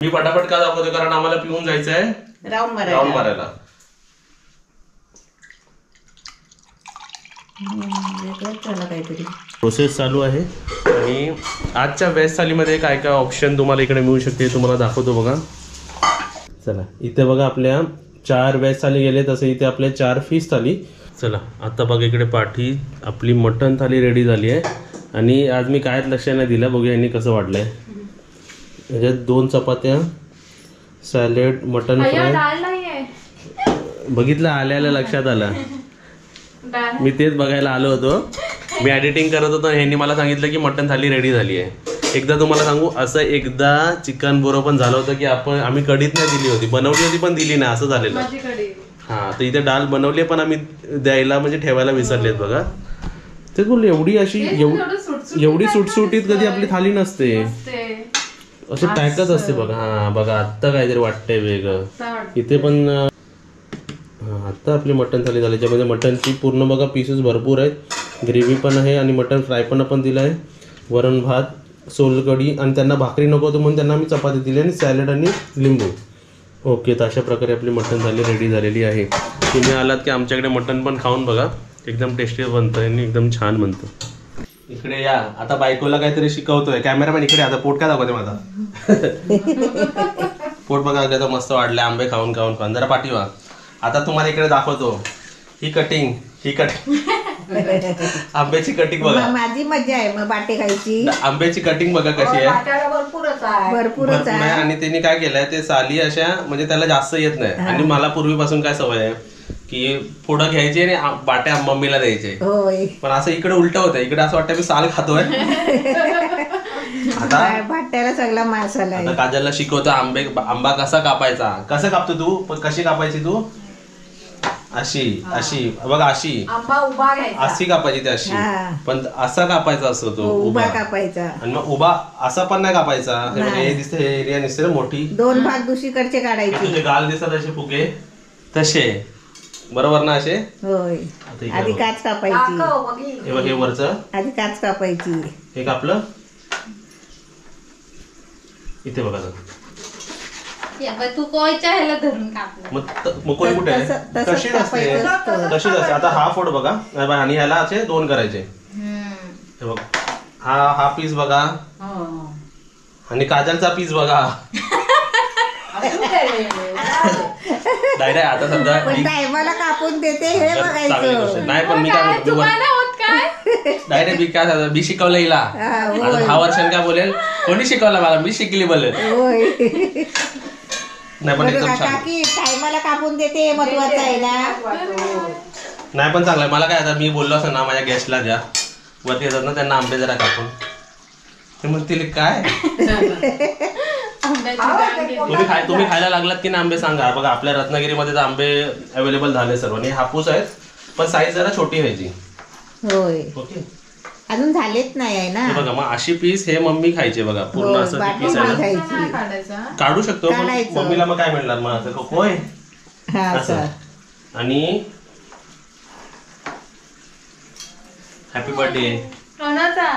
मी पटापट का दाखवतो कारण आम्हाला पिऊन जायचं आहे राऊंड मारायला. काहीतरी प्रोसेस चालू आहे आणि आजच्या वेज थालीमध्ये काय काय ऑप्शन तुम्हाला इकडे मिळू शकते तुम्हाला दाखवतो बघा. चला इथे बघा आपल्या 4 वेज थाली गेले, तसे इथे आपले 4 फिश थाली. चला आता बघा इकडे पाठी आपली मटन थाली रेडी झाली आहे आणि आज मी कायच लक्ष नाही दिलं. बघूया यांनी कसं वाढलंय. याच्यात 2 चपात्या, सॅलेड, मटन फ्राय. बघितलं आल्याला लक्षात आलं. मी तेच बघायला आलो होतो. मी एडिटिंग करत होतो. ह्यांनी मला सांगितलं की मटन थाली रेडी झाली आहे. एकदा तुम्हाला सांगू, असं एकदा चिकन बरोबर पण झालं होतं की आम्ही कढीत नाही दिली होती, बनवली होती पण दिली नाही, असं झालेलं. हा तर इथे डाल बनवली पण आम्ही द्यायला म्हणजे ठेवायला विसरलेत बघा. तेच बोलले एवढी सुटसुटीत कधी आपली थाली नसते, असे पॅकच असते बघा. हा बघा आत्ता काहीतरी वाटतंय वेगळं. इथे पण आत्ता आपली मटन थाली झाली, ज्यामध्ये मटनची पूर्ण बघा पीसेस भरपूर आहेत, ग्रेव्ही पण आहे आणि मटन फ्राय पण आपण दिलं आहे, वरण भात, सोलकढी आणि त्यांना भाकरी नको होतं म्हणून त्यांना आम्ही चपाती दिली आणि सॅलड आणि लिंबू. ओके, तर अशा प्रकारे आपली मटन थाली रेडी झालेली आहे. तुम्ही आलात की आमच्याकडे मटन पण खाऊन बघा, एकदम टेस्टी बनतं आणि एकदम छान बनतं. इकडे या, आता बायकोला काहीतरी शिकवतोय. कॅमेरामॅन इकडे आता पोट काय दाखवते माझा. पोट बघा कसं मस्त वाढले आंबे खाऊन खाऊन. जरा पाठी व्हा. आता तुम्हाला इकडे दाखवतो ही कटिंग आंब्याची कटिंग बघा. माझी मजा आहे मग बाटे खायची. आंब्याची कटिंग बघा कशी आहे, भरपूरच आहे. आणि त्यांनी काय केलंय ते साली अशा म्हणजे त्याला जास्त येत नाही. आणि मला पूर्वीपासून काय सवय आहे की फोडं घ्यायचे आणि बाट्या मम्मीला द्यायचे. पण असं इकडे उलट होतं, इकडे असं वाटतं मी साल खातोय. आता बाट्याला सगळा मसाला आहे. काजलला शिकवतो आंबा कसा कापायचा. कसं कापतो तू, पण कशी कापायची तू, अशी बघा, अशी कापायची ती अशी, पण असा कापायचा असतो तो उभा कापायचा. आणि मग उभा असा पण नाही कापायचा. हे दिसते एरिया दिसते मोठी, 2 भाग दुसरीकडचे काढायचे. तुझे गाल दिसतात असे फुगे तसे, बरोबर ना असे. होय, आधी काच कापायची. हे बघ, हे वरचं आधी काच कापायची. हे कापलं, इथे बघा तू कोयच्या ह्याला धरून कापलं. मग कोई कुठे आहे, तशीच असते. आता हा फोड बघा आणि ह्याला असे 2 करायचे. हे बघ, हा पीस बघा आणि काजलचा पीस बघा. डायरेक्ट आता समजा टायमाला कापून देते हे बघायचं. नाही पण मी काय म्हणतो डायरेक्ट मी काय मी शिकवलं हिला. आता 10 वर्षांनी काय बोलेल, कोणी शिकवलं मला, मी शिकली बोलेल. नाही पण एकदम काकी टायमाला कापून देते, महत्वाचं आहे ना. नाही पण चांगलं. मला काय आता मी बोललो असं ना माझ्या गेस्टला ज्या वरती येतात ना त्यांना आंबे जरा कापून, ते म्हणतील काय तुम्ही खायला लागलात की ना आंबे सांगा. बघा आपल्या रत्नागिरीमध्ये तर आंबे अवेलेबल झाले सर्व आणि हापूस आहेत, पण साईज जरा छोटी व्हायची. होय, ओके, अजून झालेच नाही आहे ना. बघा मग अशी पीस हे मम्मी खायचे बघा, पूर्ण असं पीस आहे ना, काढू शकतो. मम्मीला मग काय मिळणार मग असं होय. आणि हॅपी बर्थडे. आंब्याचा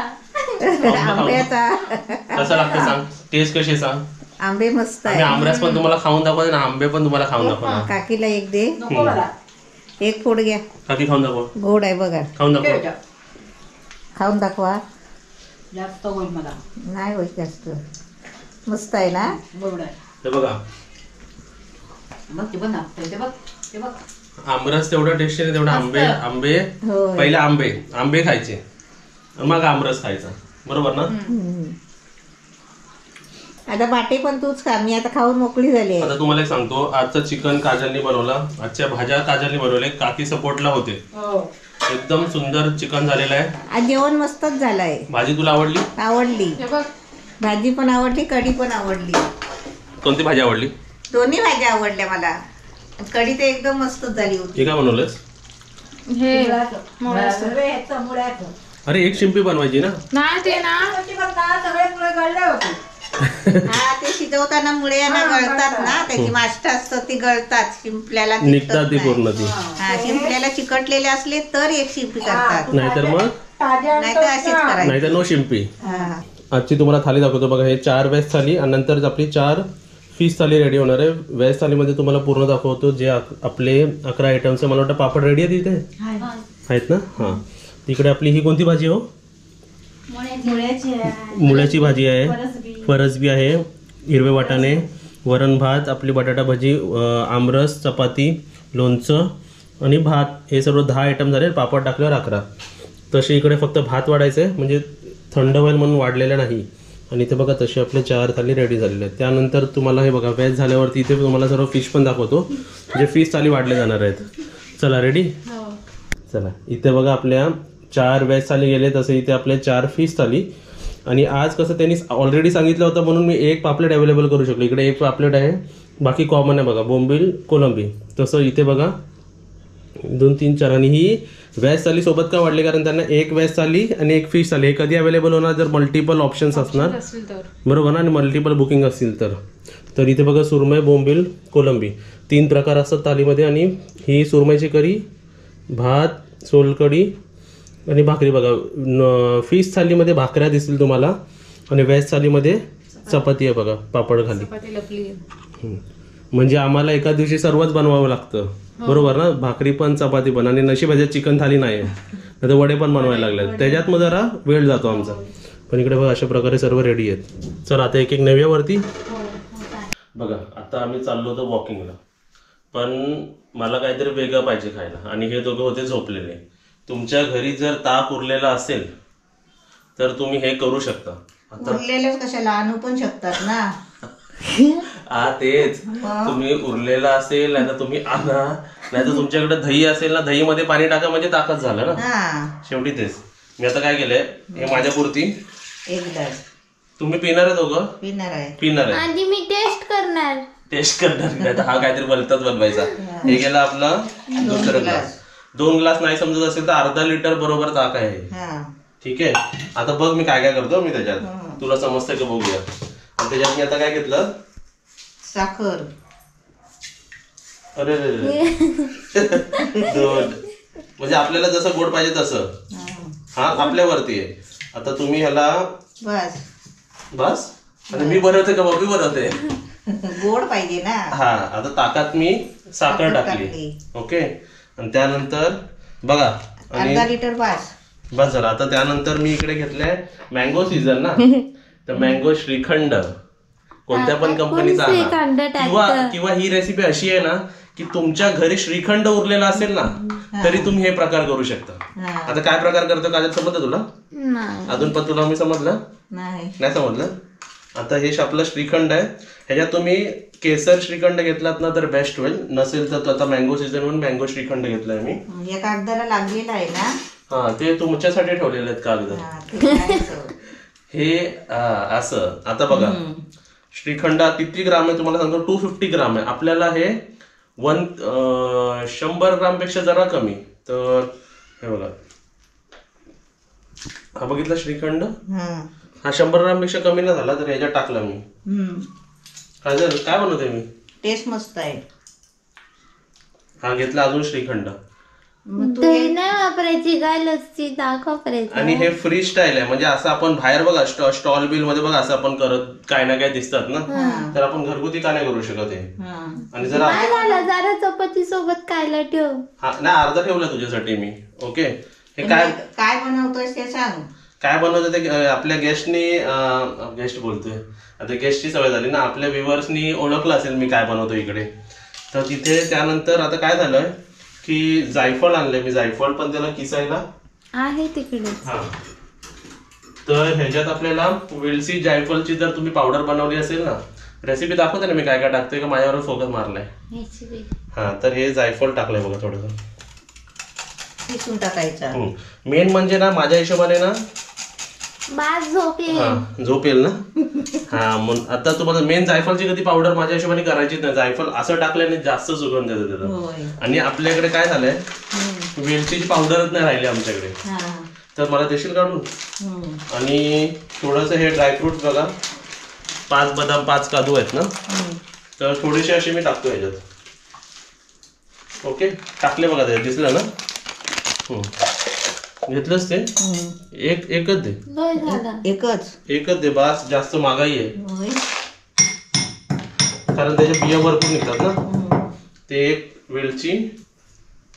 कसं लागतं सांग, टेस्ट कशी सांग. आंबे मस्त आहे. आमरस पण तुम्हाला खाऊन दाखवा ना, आंबे पण तुम्हाला खाऊन दाखवा. काकीला एक दे, एक फोड घ्या. काकी खाऊन दाखवा, गोड आहे बघा. खाऊन दाखवा, खाऊन दाखवा. जास्त होईल मला नाही होत जास्त. मस्त आहे ना. हे बघा आमरस तेवढं टेस्टी नाही, तेवढं आंबे पहिले आंबे खायचे मग आमरस खायचा, बरोबर ना. आता बाटे पण तूच खा, मी आता खाऊन मोकळी झाली. आता तुम्हाला एक सांगतो, आजचं चिकन काजलनी बनवलं, आजच्या भाज्या काजलनी बनवले, काकी सपोर्टला होते. एकदम सुंदर चिकन झालेलं आहे. आज जेवण मस्तच झालंय. भाजी तुला आवडली? आवडली, भाजी पण आवडली, कढी पण आवडली. कोणती भाजी आवडली? दोन्ही भाज्या आवडल्या मला. कढी तर एकदम मस्तच झाली होती. काय बनवलंस? अरे एक शिंपी बनवायची ना. नाही ते ना हा, ते शिजवताना मुळे गळतात ना, त्याची मास्ट असतं ती गळतात, शिंपल्याला निघतात ती पूर्ण ती. हा, शिंपल्याला चिकटलेले असले तर एक शिंपी करतात, नाहीतर मग नाहीतर असेच करायचे, नाहीतर नो शिंपी. आजची तुम्हाला थाली दाखवतो बघा. हे 4 वेज थाली आणि नंतर आपली 4 फिश थाली रेडी होणार आहे. व्हेज थालीमध्ये तुम्हाला पूर्ण दाखवतो. जे आपले 11 आयटम्स आहे. मला वाटतं पापड रेडी आहे तिथे आहेत ना. हां, तिकडे आपली ही कोणती भाजी हो? मुळ्याची भाजी आहे, फरसबी आहे, हिरवे वाटाणे, वरण भात, आपली बटाटा भाजी, आमरस, चपाती, लोणचं आणि भात. हे सर्व 10 आयटम झाले. पापड टाकल्यावर 11. तसे इकडे फक्त भात वाढायचं आहे, म्हणजे थंड होईल म्हणून वाढलेलं नाही. आणि इथे बघा तसे आपले 4 थाली रेडी झालेले आहेत. त्यानंतर तुम्हाला हे बघा व्हेज झाल्यावरती इथे तुम्हाला सर्व फिश पण दाखवतो, जे फिश थाली वाढले जाणार आहेत. चला रेडी. चला इथे बघा आपल्या 4 व्हेज थाली गेले, तसे इथे आपले 4 फिश थाली. आणि आज कसं त्यांनी ऑलरेडी सांगितलं होतं म्हणून मी एक पापलेट अवेलेबल करू शकलो. इकडे एक पापलेट आहे, बाकी कॉमन आहे बघा, बोंबील कोलंबी. तसं इथे बघा 2 3 4. आणि ही व्हेज थाली सोबत का वाढली, कारण त्यांना एक व्हेज थाली आणि एक फिश थाली हे कधी अवेलेबल होणार, जर मल्टिपल ऑप्शन्स असणार बरोबर ना, आणि मल्टिपल बुकिंग असतील तर इथे बघा सुरमई, बोंबील, कोलंबी 3 प्रकार असतात थालीमध्ये. आणि ही सुरमईची करी, भात, सोलकढी आणि भाकरी. बघा फिश थालीमध्ये भाकऱ्या दिसतील तुम्हाला, आणि व्हेज थालीमध्ये चपाती आहे बघा पापड खाली. म्हणजे आम्हाला एका दिवशी सर्वच बनवावं लागतं बरोबर ना, भाकरी पण चपाती पण. आणि नशिबाच्या चिकन थाली नाही आहे, तर वडे पण बनवायला लागले, त्याच्यात मग जरा वेळ जातो आमचा. पण इकडे बघा अशा प्रकारे सर्व रेडी आहेत. चल आता एक एक नव्यावरती बघा. आता आम्ही चाललो होतो वॉकिंगला, पण मला काहीतरी वेगळं पाहिजे खायला, आणि हे दोघं होते झोपलेले. तुमच्या घरी जर ताक उरलेला असेल तर तुम्ही हे करू शकता. उरलेलेच कशाला आणू पण शकतात ना. हा तेच, तुम्ही उरलेला असेल नाही तर तुम्ही आणा, नाही तर तुमच्याकडे दही असेल ना, दही मध्ये पाणी टाका, म्हणजे ताकद झालं ना शेवटी. तेच मी आता काय केलंय, हे माझ्यापुरती एक ग्लास. तुम्ही पिणार आहे दोघं? पिणार आहे. आधी मी टेस्ट करणार नाही तर हा काहीतरी बोलताच बनवायचा. हे गेला आपला दुसरा ग्लास. 2 ग्लास नाही समजत असेल तर अर्धा लिटर बरोबर ताक आहे. ठीक आहे. आता बघ मी काय काय करतो मी त्याच्यात, तुला समजतं का बघूया. आणि त्याच्यात मी आता काय घेतलं, साखर. अरे दूध, म्हणजे आपल्याला जसं गोड पाहिजे तसं. हा आपल्यावरती आहे. आता तुम्ही ह्याला बस. आणि मी बनवते का बॉबी बनवते? गोड पाहिजे ना. हा आता ताकात मी साखर टाकली. ओके. आणि त्यानंतर बघा अर्धा लिटर बस झालं. आता त्यानंतर मी इकडे घेतलंय मँगो सीझन ना, तर मँगो श्रीखंड कोणत्या पण कंपनीचा किंवा ही रेसिपी अशी आहे ना की तुमच्या घरी श्रीखंड उरलेला असेल ना तरी तुम्ही हे प्रकार करू शकता. आता काय प्रकार करतो काजल समजलं तुला? अजून पण तुला मी समजलं नाही समजलं. आता हे आपलं श्रीखंड आहे, ह्याच्यात तुम्ही केसर श्रीखंड घेतलात ना तर बेस्ट होईल, नसेल तर आता मँगो सीझन म्हणून मँगो श्रीखंड घेतलाय मी. या कागदाला लागलेला आहे ना. हा ते तुमच्यासाठी ठेवलेले आहेत कागद हे असं. आता बघा श्रीखंड किती ग्राम आहे तुम्हाला सांगतो, 250 ग्राम आहे. आपल्याला हे 100 ग्राम पेक्षा जरा कमी. तर हे बघा हा बघितला श्रीखंड, हा 100 ग्राम पेक्षा कमी ना झाला तर ह्याच्यात टाकला मी. काय बनवते मी, टेस्ट मस्त आहे. हा घेतला अजून श्रीखंड. दही नाही वापरायची काय, लस्सी ताक वापरायची. आणि हे फ्री स्टाईल आहे, म्हणजे असं आपण बाहेर बघा स्टॉल बिल मध्ये बघा असं आपण करत काय ना काय दिसतात ना, तर आपण घरगुती का नाही करू शकत हे. आणि जरा जरा चपाती सोबत खायला ठेव. हा नाही अर्धा ठेवला तुझ्यासाठी मी. ओके. हे काय बनवतोय ते सांग. काय बनवतं ते आपल्या गेस्ट बोलतोय आता, गेस्टची सवय झाली ना, आपल्या व्ह्युअर्सनी ओळखलं असेल मी काय बनवतो इकडे. तर तिथे त्यानंतर आता काय झालंय की जायफळ आणलंय मी, जायफळ पण त्याला किसायला आहे तिकडे. हा तर ह्याच्यात आपल्याला वेलची जायफळची जर तुम्ही पावडर बनवली असेल ना, रेसिपी दाखवते ना मी काय काय टाकतोय का, माझ्यावर फोकस मारलाय. हा तर हे जायफळ टाकलंय बघा थोडंसं किसून टाकायचं. मेन म्हणजे ना माझ्या हिशोबाने ना झोप येईल ना. हा मग आता तुम्हाला मेन जायफळची कधी पावडर माझ्या हिशोबाने करायचीच नाही. जायफळ असं टाकल्याने जास्त सुगंध येतो त्याचा. आणि आपल्याकडे काय झालंय वेलचीची पावडरच नाही राहिली आमच्याकडे, तर मला देशील काढून. आणि थोडस हे ड्रायफ्रुट्स बघा, 5 बदाम 5 काजू आहेत ना, तर थोडेसे असे मी टाकतो ह्याच्यात. ओके टाकले बघा ते दिसलं ना. घेतलंच ते एकच दे, एकच दे बास, जास्त महागाई आहे. कारण त्याच्या बिया भरपूर निघतात ना. ते एक वेलची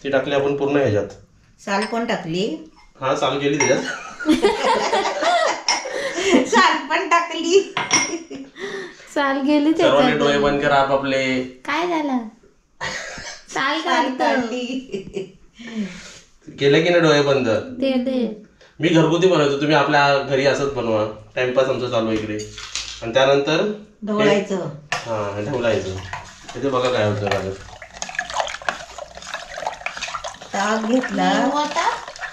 ती टाकली आपण पूर्ण ह्याच्यात. साल पण टाकली. हा साल गेली त्याच्यात. साल पण टाकली. साल गेली सर्वांनी डोळे बंद करा आपापले. काय झालं? साल काढतो काढली. केलं की नाही डोळे बंद? ते मी घरगुती बनवतो, तुम्ही आपल्या घरी असंच बनवा. टाइमपास आमचा चालू आहे इकडे. आणि त्यानंतर ढवळायचं. हा ढवळायचं. तिथे बघा काय होतं माझं. ताक घेतला.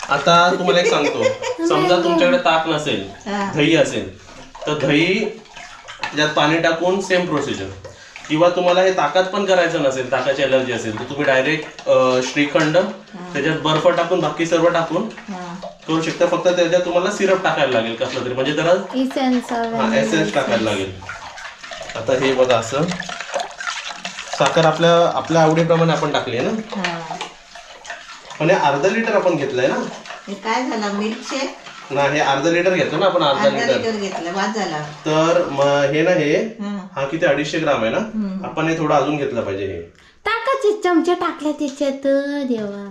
आता तुम्हाला एक सांगतो, समजा तुमच्याकडे ताक नसेल, दही असेल, तर दही त्यात पाणी टाकून सेम प्रोसिजर. किंवा तुम्हाला हे ताकात पण करायचं नसेल, ताकाची अलर्जी असेल, तर तुम्ही डायरेक्ट श्रीखंड त्याच्यात बर्फ टाकून बाकी सर्व टाकून करू शकता. फक्त त्याच्यात तुम्हाला सिरप टाकायला लागेल कसलं तरी, म्हणजे त्याला एसेन्स टाकायला लागेल. आता हे बघा असं साखर आपल्या आवडीप्रमाणे आपण टाकली आहे ना. पण हे अर्धा लिटर आपण घेतलंय ना. हे काय झालं? मिल्कशेक ना हे अर्धा लिटर घेतो ना आपण, अर्धा लिटर घेतलं. बाद झाला. तर हे ना हे हा किती 250 ग्राम आहे ना. आपण हे थोडं अजून घेतलं पाहिजे. हे टाकाचे चमचे टाकले त्याच्यात. देवा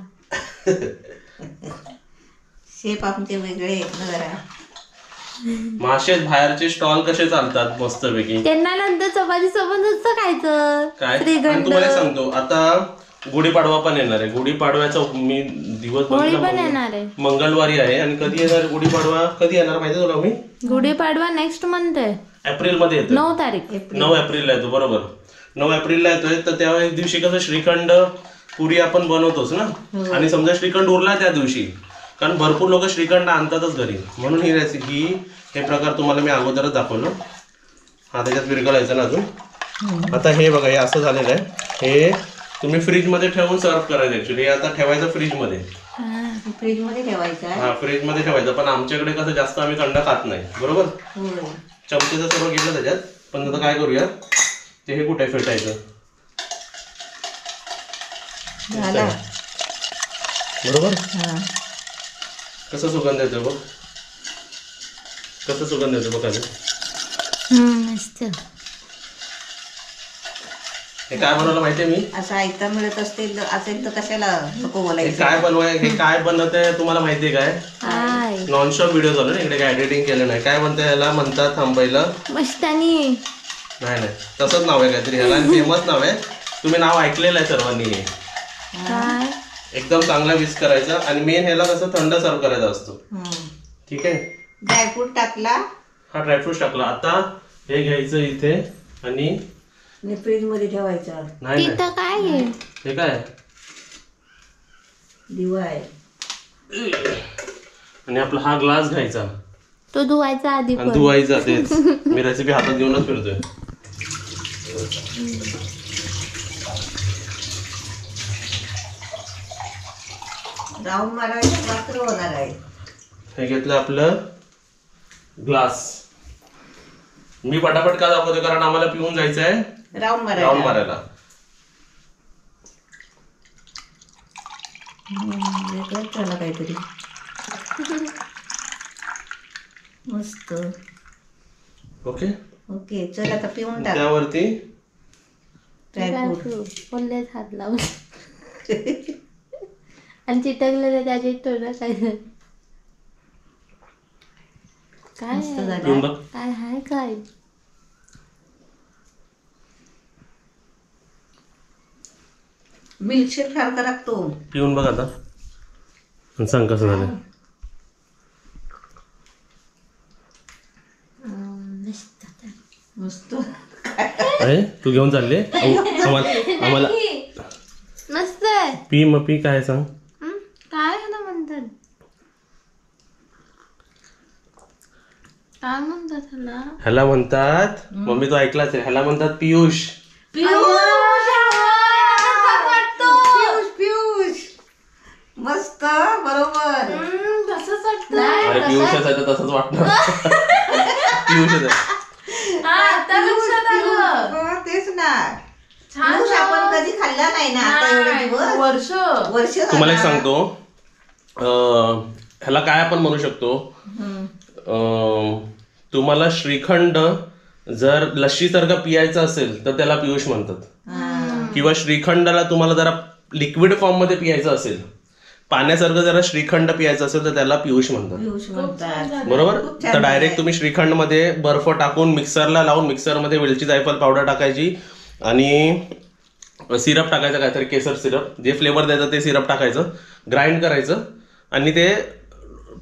शेप आमचे वेगळे आहेत ना जरा. मासे बाहेरचे स्टॉल कसे चालतात मस्तपैकी, त्यांना नंतर चपाती सोबतच खायचं. काय. आणि तुम्हाला एक सांगतो, आता गुढीपाडवा पण येणार आहे. गुढीपाडव्याचा मी दिवस होळी पण येणार आहे. मंगळवारी आहे. आणि कधी येणार गुढीपाडवा? कधी येणार माहिती तुला? मी गुढीपाडवा नेक्स्ट मंथ आहे. एप्रिल मध्ये येतो. 9 तारीख. 9 एप्रिलला येतो. बरोबर 9 एप्रिलला येतोय. तर त्या दिवशी कसं श्रीखंड पुरी आपण बनवतोच ना. आणि समजा श्रीखंड उरला त्या दिवशी, कारण भरपूर लोक श्रीखंड आणतातच घरी, म्हणून ही रेसिपी हे प्रकार तुम्हाला मी अगोदरच दाखवलं. हा त्याच्यात विरघळायचं ना अजून. आता हे बघा हे असं झालेलं आहे. हे तुम्ही फ्रीज मध्ये ठेवून सर्व करायचं. ऍक्च्युली आता ठेवायचं फ्रीज मध्ये. फ्रीज मध्ये ठेवायचं. हा फ्रीज मध्ये ठेवायचं. पण आमच्याकडे कसं जास्त आम्ही थंड खात नाही. बरोबर. चमचेचं सर्व घेतलं त्याच्यात. पण आता काय करूया, ते हे कुठे फेटायचं. बरोबर. कसं सुगंध येतो बघ, कसं सुगंध येतो बघा. मस्त. हे काय बनवलं माहितीये मी? असं ऐकता मिळत असेल तर कशाला नको बोलायचं. काय हे काय बनवतंय तुम्हाला माहितीये काय? नॉनस्टॉप व्हिडिओ चालू ना इकडे, काय एडिटिंग केलं नाही. काय म्हणते ह्याला म्हणतात थांबायला मस्तानी. नाही तसंच नाव आहे काहीतरी ह्याला. फेमस नाव आहे, तुम्ही नाव ऐकलेलं आहे सर्वांनी. हे एकदम चांगला मिक्स करायचा. आणि मेन ह्याला कसं थंड सर्व करायचा असतो. ठीक आहे. ड्रायफ्रूट टाकला. हा ड्रायफ्रूट टाकला. आता हे घ्यायचं इथे आणि फ्रीज मध्ये ठेवायचं. नाही तिथं काय आहे? हे काय दिवा आहे. आणि आपला हा ग्लास घ्यायचा, तो धुवायचा आधी आणि धुवायचा. तेच मी रेसिपी हातात घेऊनच फिरतोय. राऊंड मारायचं मात्र होणार आहे. हे घेतलं आपलं ग्लास. मी पटापट का दाखवतो, कारण आम्हाला पिऊन जायचं आहे राऊंड राऊंड मारायला. झालं काहीतरी मस्त. ओके चल आता पिऊन टाक. त्यावरती ड्रायफ्रूट ओल्लेच हात लावून आणि चिटकलेलं त्याचे थोडं काय पिऊन बघ. काय हाय काय. मिल्कशेक सारखा लागतो. पिऊन बघ आता आणि सांग कसं झालं. मस्त. अरे तू घेऊन चालले आम्हाला. मस्त. पी मग पी. काय सांग काय ना म्हणतात, काय म्हणतात ह्याला? ह्याला म्हणतात, मम्मी तो ऐकलाच आहे, ह्याला म्हणतात पियुष. मस्त बरोबर. अरे पियुषच आहे तर तसंच वाटणार. पियुषच आहे. तेच ना. आपण कधी खाल्ला नाही ना आता एवढे दिवस. वर्ष तुम्हाला एक सांगतो, ह्याला काय आपण म्हणू शकतो, तुम्हाला श्रीखंड जर लस्सी सारखं पियायचं असेल तर त्याला पियुष म्हणतात. किंवा श्रीखंडाला तुम्हाला जरा लिक्विड फॉर्म मध्ये पियायचं असेल, पाण्यासारखं जरा श्रीखंड पियायचं असेल तर त्याला पियुष म्हणतात. बरोबर. तर डायरेक्ट तुम्ही श्रीखंड मध्ये बर्फ टाकून मिक्सरला लावून मिक्सरमध्ये वेलची जायफळ पावडर टाकायची आणि सिरप टाकायचं, काहीतरी केसर सिरप, जे फ्लेवर द्यायचं ते सिरप टाकायचं, ग्राइंड करायचं आणि ते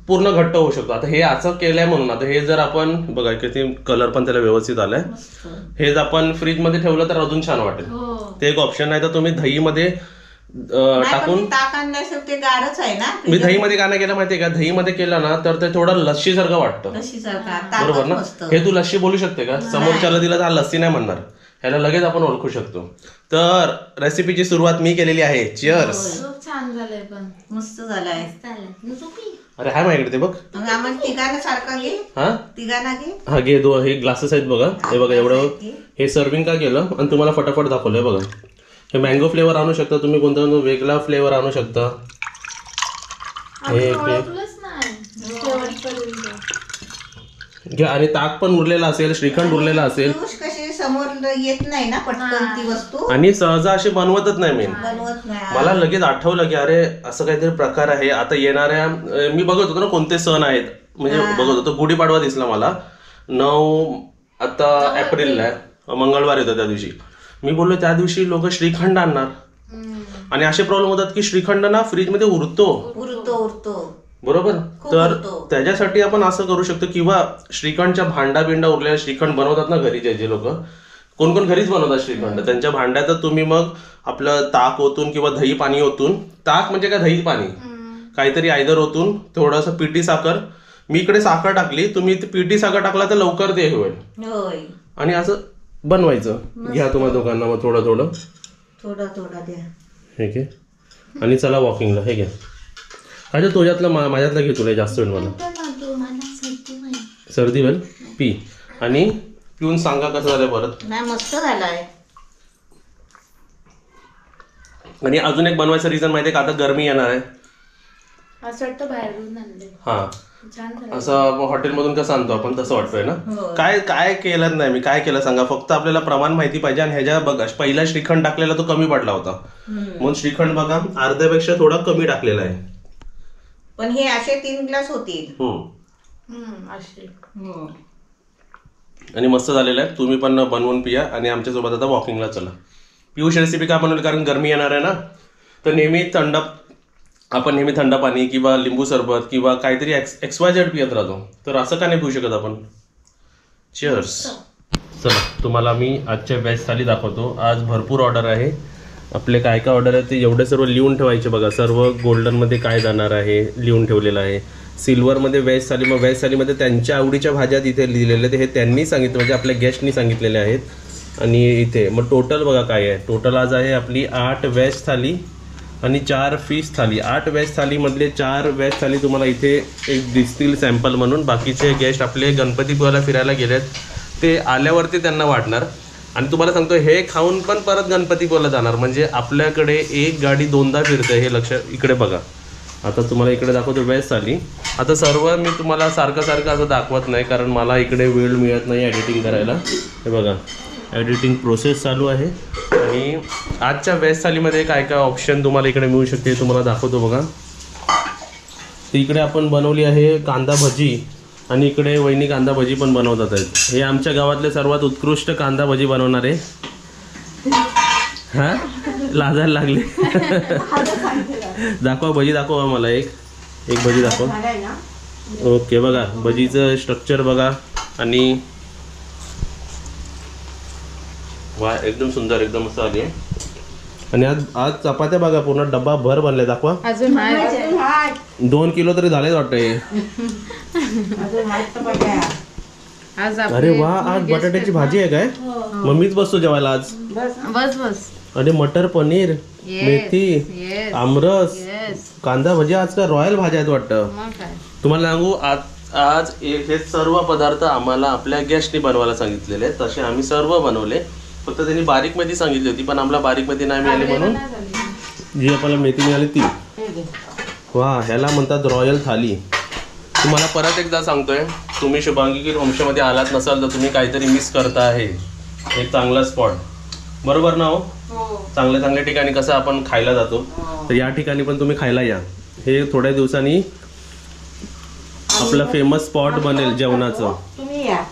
पूर्ण घट्ट होऊ शकतो. आता हे असं केलंय म्हणून आता हे जर आपण बघा किती कलर पण त्याला व्यवस्थित आलाय, हे जर आपण फ्रीज मध्ये ठेवलं तर अजून छान वाटेल. ते एक ऑप्शन आहे. तर तुम्ही दही मध्ये टाकून ताक आणल्याशिवाय ते गारच आहे ना. मी दही मध्ये काय केलं माहितीये का, दही मध्ये केलं ना तर ते थोडं लस्सी सारखं वाटतं. बरोबर ना. हे तू लस्सी बोलू शकते का, समोरच्याला दिला तर हा लस्सी नाही म्हणणार, ह्याला लगेच आपण ओळखू शकतो. तर रेसिपीची सुरुवात मी केलेली आहे. चिअर्स. छान झालंय पण मस्त झालाय. अरे हाय माझ्याकडे ते बघ. आम्हाला तिघांना सारखा घे. हा तिघांना घे. हा घे. हे ग्लासेस आहेत बघा. हे बघा एवढं हे सर्विंग का केलं आणि तुम्हाला फटाफट दाखवलंय बघा. हे मँगो फ्लेवर आणू शकता तुम्ही, कोणता वेगळा फ्लेवर आणू शकता. हे घ्या. आणि ताक पण उरलेला असेल, श्रीखंड उरलेला असेल. कशी समोर येत नाही ना पटकन ती वस्तू, आणि सहजा अशी बनवतच नाही मी. बनवत नाही. मला लगेच आठवलं की अरे असं काहीतरी प्रकार आहे. आता येणाऱ्या मी बघत होतो ना कोणते सण आहेत, म्हणजे बघत होतो. गुढीपाडवा दिसला मला 9 आता एप्रिलला, मंगळवार येतो त्या दिवशी. मी बोललो त्या दिवशी लोक श्रीखंड आणणार, आणि असे प्रॉब्लेम होतात की श्रीखंड ना फ्रीज मध्ये उरतो. बरोबर. तर त्याच्यासाठी आपण असं करू शकतो, किंवा श्रीखंडच्या भांडा बिंडा उरलेला श्रीखंड बनवतात ना घरी, जे लोक कोण कोण घरीच बनवतात श्रीखंड, त्यांच्या भांड्यात तुम्ही मग आपलं ताक ओतून किंवा दही पाणी ओतून, ताक म्हणजे काय दही पाणी काहीतरी आयदर ओतून थोडस पिठी साखर, मी इकडे साखर टाकली, तुम्ही पिठी साखर टाकला तर लवकर ते होईल. आणि असं बनवायचं. घ्या तुम्हाला दोघांना मग थोडं थोडं द्या. ठीक आहे. आणि चला वॉकिंगला. हे घ्या. अच्छा तुझ्यातलं माझ्यातलं घे, तुला जास्त वेळ. मला सर्दी होईल. पी आणि पिऊन सांगा कसं झालं परत. नाही मस्त झालाय. आणि अजून एक बनवायचं रिझन माहितीये का, आता गरमी येणार आहे. हा असं हॉटेलमधून कसं आणतो आपण तसं वाटतोय ना. काय केलं नाही मी, काय केलं सांगा. फक्त आपल्याला प्रमाण माहिती पाहिजे. आणि ह्याच्या बघा पहिला श्रीखंड टाकलेला तो कमी पडला होता, म्हणून श्रीखंड बघा अर्ध्यापेक्षा थोडा कमी टाकलेला आहे. पण हे असे 3 ग्लास होतील. आणि मस्त झालेलं आहे. तुम्ही पण बनवून पिया आणि आमच्यासोबत आता वॉकिंगला चला. पियुष रेसिपी का बनवली, कारण गरमी येणार आहे ना. तर आपण नेहमी थंड पाणी किंवा लिंबू सरबत किंवा काहीतरी XYZ पियत राहतो. तर असं का नाही पिऊ शकत आपण. चिअर्स. चला तुम्हाला मी आजच्या वेज थाली दाखवतो. आज भरपूर ऑर्डर आहे. आपले काय काय ऑर्डर आहे ते एवढे सर्व लिहून ठेवायचे बघा. सर्व गोल्डनमध्ये काय जाणार आहे लिहून ठेवलेलं आहे. सिल्वरमध्ये वेज थाली, मग वेज थालीमध्ये त्यांच्या आवडीच्या भाज्या तिथे लिहिलेल्या आहेत. हे त्यांनी सांगितलं, म्हणजे आपल्या गेस्टनी सांगितलेले आहेत. आणि इथे मग टोटल बघा काय आहे. टोटल आज आहे आपली 8 वेज थाली आणि 4 फिश थाली. 8 वेज थालीमधले 4 वेज थाली तुम्हाला इथे एक दिसतील सॅम्पल म्हणून. बाकीचे गेस्ट आपले गणपतीपुळ्याला फिरायला गेलेत, ते आल्यावरती त्यांना वाटणार. आणि तुम्हाला सांगतो हे खाऊन पण परत गणपतीपुळ्याला जाणार. म्हणजे आपल्याकडे एक गाडी 2दा फिरते, हे लक्ष. इकडे बघा. आता तुम्हाला इकडे दाखवतो वेज थाली. आता सर्व मी तुम्हाला सारखं असं दाखवत नाही, कारण मला इकडे वेळ मिळत नाही एडिटिंग करायला. हे बघा एडिटिंग प्रोसेस चालू आहे. आणि आजच्या वेज थालीमध्ये काय काय ऑप्शन तुम्हाला इकडे मिळू शकते तुम्हाला दाखवतो बघा. इकडे आपण बनवली आहे कांदा भजी, आणि इकडे वहिनी कांदा भजी पण बनवतात आहेत. हे आमच्या गावातले सर्वात उत्कृष्ट कांदा भजी बनवणारे. हा लाजायला लागले. दाखवा भजी, दाखवा मला एक भजी दाखव. ओके बघा भजीचं स्ट्रक्चर बघा. आणि वा एकदम सुंदर, एकदम मस्त आली आहे. आणि आज चपात्या बघा पूर्ण डब्बा भर बनले. दाखवा. 2 किलो तरी झालेच वाटतंय. अरे वा, आज बटाट्याची भाजी आहे काय. मम्मीच बसतो जेवायला आज. बस. आणि मटर पनीर, मेथी, आमरस, कांदा भजी. आज काय रॉयल भाज्या आहेत वाटतं. तुम्हाला सांगू आज हे सर्व पदार्थ आम्हाला आपल्या गेस्टनी बनवायला सांगितलेले आहेत. तसे आम्ही सर्व बनवले. फक्त त्यांनी बारीक मेथी सांगितली होती, पण आम्हाला बारीक मेथी नाही मिळाली, म्हणून जी आपल्याला मेथी मिळाली ती. वा, ह्याला म्हणतात रॉयल थाली. तुम्हाला परत एकदा सांगतोय, तुम्ही शुभांगी होमस्टेमध्ये आलात नसाल तर तुम्ही काहीतरी मिस करता आहे. एक चांगला स्पॉट, बरोबर ना हो? चांगल्या चांगल्या ठिकाणी कसं आपण खायला जातो, तर या ठिकाणी पण तुम्ही खायला या. हे थोड्या दिवसांनी आपलं फेमस स्पॉट बनेल जेवणाचं. तुम्ही या.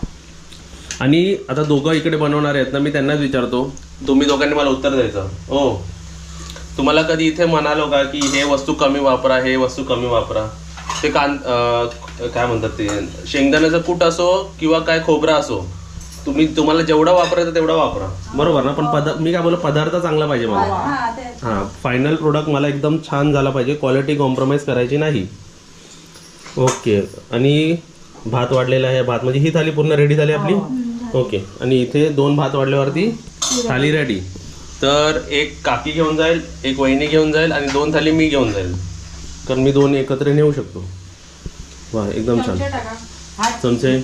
आणि आता दोघं इकडे बनवणार आहेत ना, मी त्यांनाच विचारतो, तुम्ही दोघांनी मला उत्तर द्यायचं. हो, तुम्हाला कधी इथे म्हणालो का की हे वस्तू कमी वापरा, हे वस्तू कमी वापरा? ते काय म्हणतात ते, शेंगदाण्याचं कूट असो किंवा काय खोबरं असो, तुम्हाला जेवढा वापरायचं तेवढा वापरा, बरोबर ना? पण मी काय बोललो, पदार्थ चांगला पाहिजे मला. हां, फायनल प्रोडक्ट मला एकदम छान झाला पाहिजे, क्वालिटी कॉम्प्रोमाइज करायची नाही. ओके. आणि भात वाढलेला आहे. भात म्हणजे ही थाली पूर्ण रेडी झाली आपली. ओके. आणि इथे 2 भात वाढल्यावरती थाली रेडी. तर एक काकी घेऊन जाईल, एक वहिनी घेऊन जाईल आणि 2 थाली मी घेऊन जाईल, कारण मी 2 एकत्र नेऊ शकतो. वा, एकदम छान. चमचे.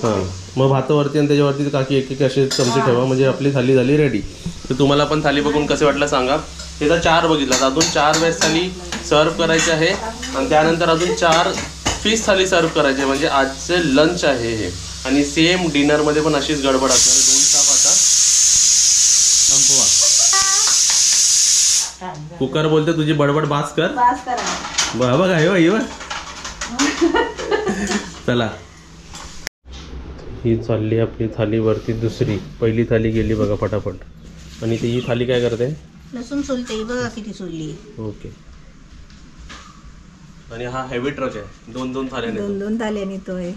हां, मग भातावरती आणि त्याच्यावरती काकी एक असे चमचे ठेवा, म्हणजे आपली थाली झाली रेडी. तर तुम्हाला पण थाली बघून कसे वाटलं सांगा. त्याचा 4 बघितला, अजून 4 वेज थाली सर्व करायची आहे आणि त्यानंतर अजून 4 फिश थाली सर्व करायची, म्हणजे आजचे लंच आहे हे. आणि सेम डिनरमध्ये पण अशीच गडबड असणार. 2 ताप आता संपवा. कुकर बोलते तुझी बडबड बास कर. बघा हे बघ. चला, ही चालली आपली थालीवरती दुसरी. पहिली थाली गेली बघा फटाफट. आणि ती ही थाली काय करते? लसूण सोलते बघा किती सोलली. ओके. आणि हा हेवी ट्रक आहे, 2-2 थाल्या नेतो. 2 थाली आणि तो आहे.